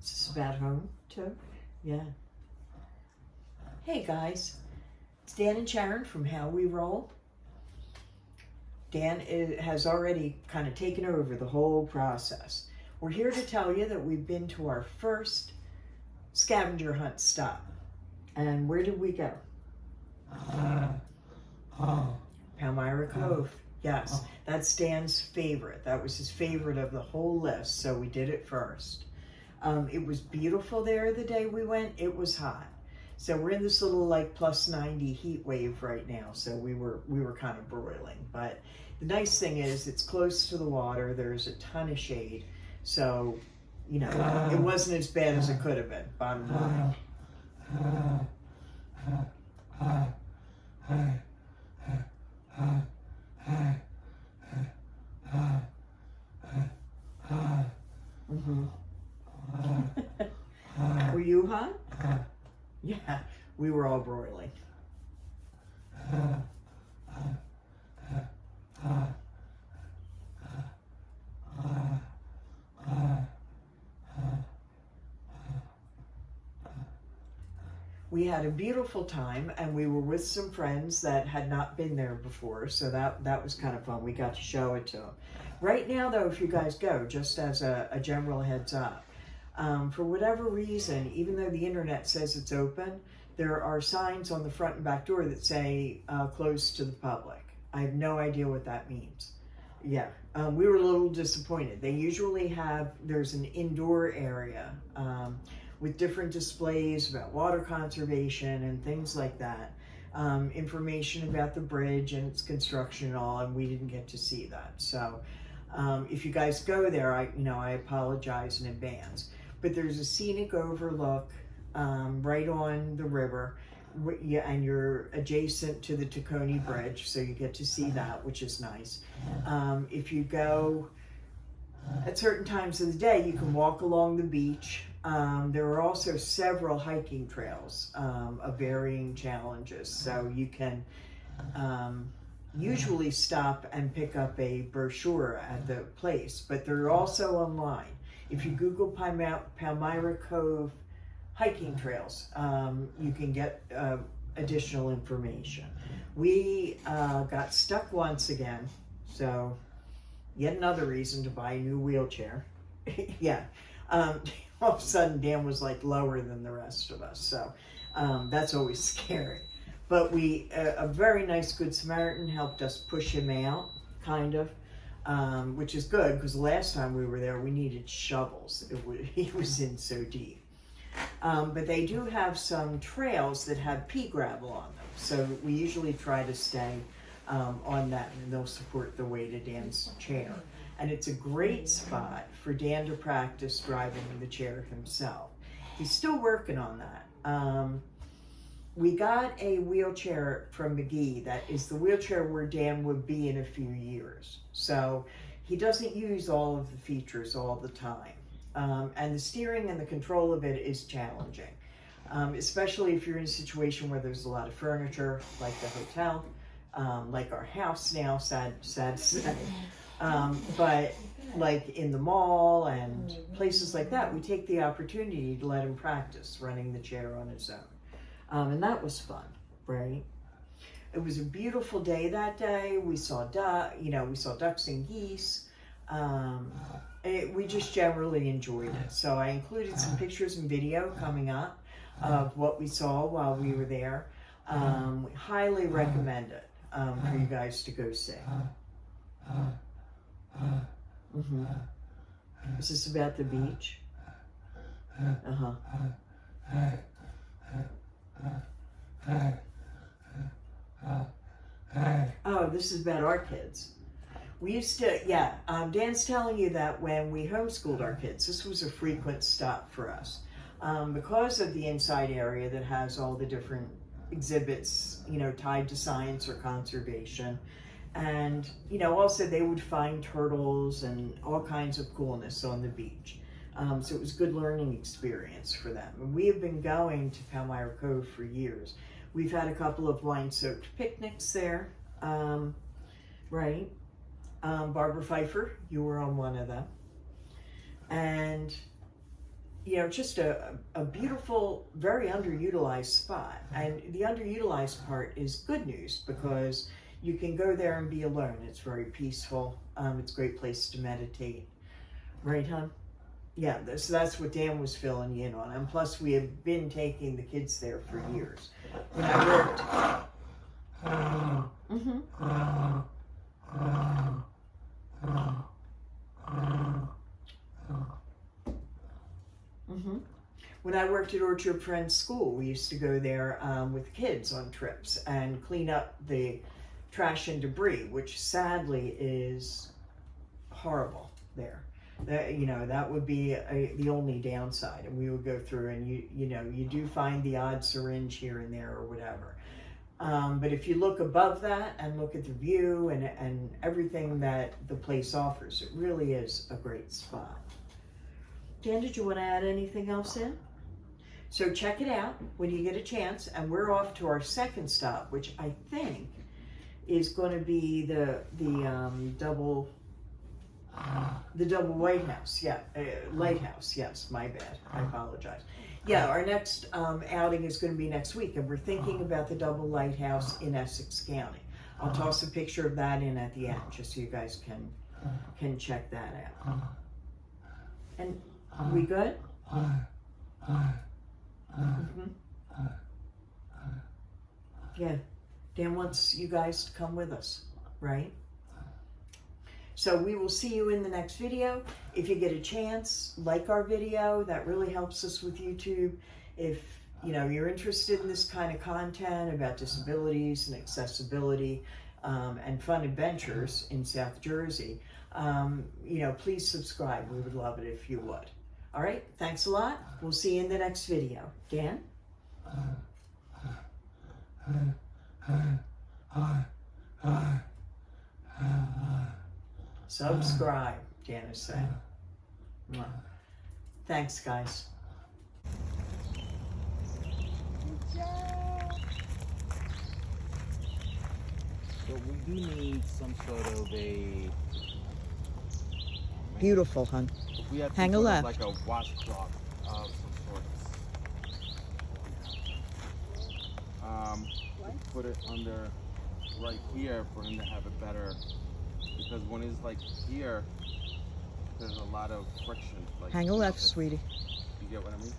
Is this about home too? Yeah. Hey guys, it's Dan and Sharon from How We Roll. Dan has already kind of taken over the whole process. We're here to tell you that we've been to our first scavenger hunt stop. And where did we go? Palmyra Cove. Yes, that's Dan's favorite. That was his favorite of the whole list, so we did it first. It was beautiful there the day we went. It was hot. So we're in this little like plus 90 heat wave right now. So we were kind of broiling. But the nice thing is it's close to the water. There's a ton of shade. So, you know, it wasn't as bad as it could have been, bottom line. Were you hot? Yeah, we were all broiling. We had a beautiful time, and we were with some friends that had not been there before, so that was kind of fun. We got to show it to them. Right now, though, if you guys go, just as a general heads up, for whatever reason, even though the internet says it's open, there are signs on the front and back door that say closed to the public. I have no idea what that means. Yeah, we were a little disappointed. They usually there's an indoor area with different displays about water conservation and things like that. Information about the bridge and its construction and all, and we didn't get to see that. So if you guys go there, I apologize in advance. But there's a scenic overlook right on the river, and you're adjacent to the Tacony Bridge, so you get to see that, which is nice. If you go at certain times of the day, you can walk along the beach. There are also several hiking trails of varying challenges, so you can usually stop and pick up a brochure at the place, but they're also online. If you Google Palmyra Cove hiking trails, you can get additional information. We got stuck once again, so yet another reason to buy a new wheelchair. Yeah. All of a sudden Dan was like lower than the rest of us, so that's always scary. But a very nice Good Samaritan helped us push him out, kind of, which is good, because the last time we were there, we needed shovels. He was in so deep. But they do have some trails that have pea gravel on them, so we usually try to stay on that, and they'll support the weight of Dan's chair. And it's a great spot for Dan to practice driving the chair himself. He's still working on that. We got a wheelchair from McGee that is the wheelchair where Dan would be in a few years. So he doesn't use all of the features all the time. And the steering and the control of it is challenging, especially if you're in a situation where there's a lot of furniture, like the hotel, like our house now, sad to say. But like in the mall and places like that, we take the opportunity to let him practice running the chair on his own. And that was fun, right? It was a beautiful day that day. We saw ducks and geese. We just generally enjoyed it. So I included some pictures and video coming up of what we saw while we were there. We highly recommend it for you guys to go see. Is this about the beach? Oh, this is about our kids. We used to, Dan's telling you that when we homeschooled our kids, this was a frequent stop for us. Because of the inside area that has all the different exhibits, tied to science or conservation. And, also they would find turtles and all kinds of coolness on the beach. So it was a good learning experience for them. And we have been going to Palmyra Cove for years. We've had a couple of wine-soaked picnics there, right? Barbara Pfeiffer, you were on one of them. And you know, just a beautiful, very underutilized spot. And the underutilized part is good news because you can go there and be alone. It's very peaceful. It's a great place to meditate. Right, hon? Yeah, so that's what Dan was filling you in on. And plus, we have been taking the kids there for years. When I worked... When I worked at Orchard Friends School, we used to go there with kids on trips and clean up the trash and debris, which sadly is horrible there. That, you know, that would be the only downside. And we would go through, and you know, you do find the odd syringe here and there or whatever. But if you look above that and look at the view and everything that the place offers, it really is a great spot. Dan, did you want to add anything else in? So check it out when you get a chance, and we're off to our second stop, which I think is going to be the double White House. Yeah, lighthouse. Yes, my bad. I apologize. Yeah, our next outing is going to be next week, and we're thinking about the double lighthouse in Essex County. I'll toss a picture of that in at the end, just so you guys can check that out. And we good? Yeah, Dan wants you guys to come with us, right? So we will see you in the next video. If you get a chance, like our video. That really helps us with YouTube. If you know you're interested in this kind of content about disabilities and accessibility and fun adventures in South Jersey, you know, please subscribe. We would love it if you would. All right, thanks a lot. We'll see you in the next video. Dan? Subscribe, Dan is saying. Thanks, guys. So we do need some sort of a... Beautiful, hon. We have Hang a left. like a washcloth of some sort. Put it under right here for him to have it better, because when it's like here, there's a lot of friction. Like, Hang a left, sweetie. You get what I mean?